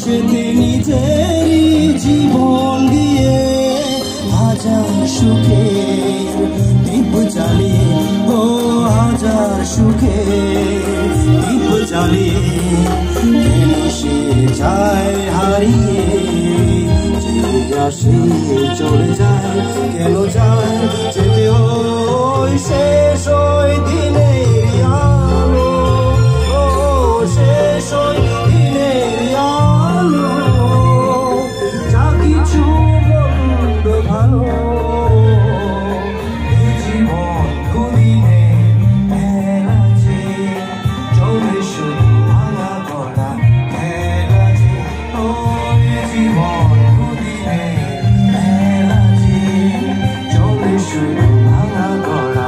সেতে নিজেরই জীবন দিয়ে হাজার সুখের দীপ জ্বালিয়ে, ও হাজার সুখের দীপ জ্বালিয়ে কেন সে যায় হারিয়ে, যে আসে চলে যায়, কেন যায় যেতে ওই শেষ ওই দিনের আলো, ও শেষ ওই দিনের আলো, যা কিছু মন্দ ভালো এই জীবন দুদিনে খেলা যে, চলে শুধু ভাঙা গড়া খেলা যে, ও জীবন দুদিনে খেলা যে, চলে শুধু ভাঙা গড়া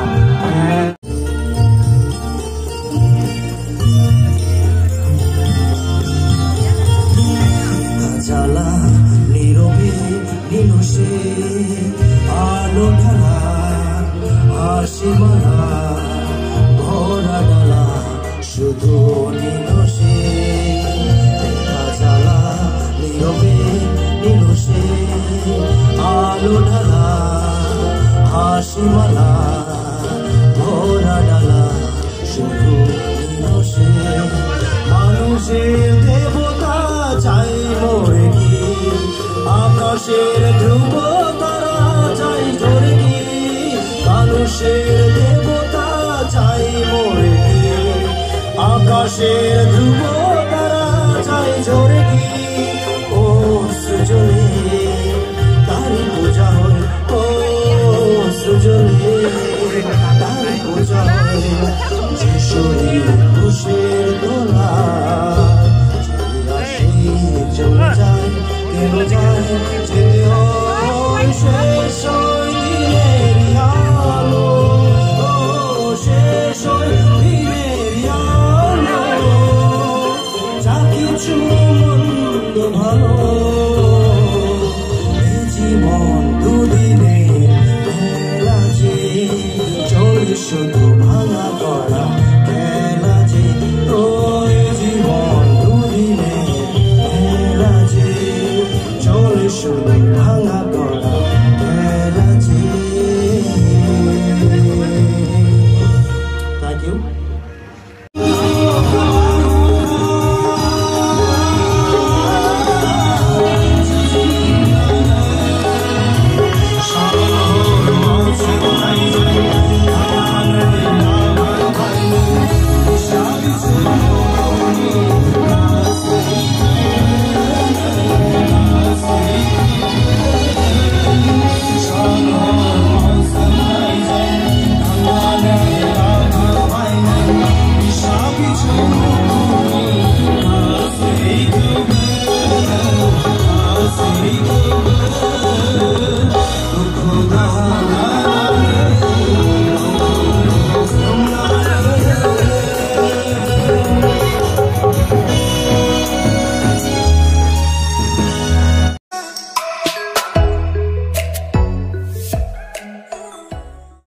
জ্বালা নীরবে নীল সে আলো ঢালা হাসি মালা ভরা ডালা শুধু নীল সে, জ্বালা নীরবে নীল সে আলো ঢালা হাসি মালা ভরা ডালা শুধু নীল সে, মানুষের দেবতা চাই মোরে কি, আকাশের ধ্রুব তারা চাই জোরে কি, মানুষের দেবতা চাই মোরে কি, আকাশের ধ্রুব তারা চাই জোরে কি, ও সৃজনে তারি পূজা হয়, ও সৃজনে তারি পূজা হয়, যে শরীর খুশি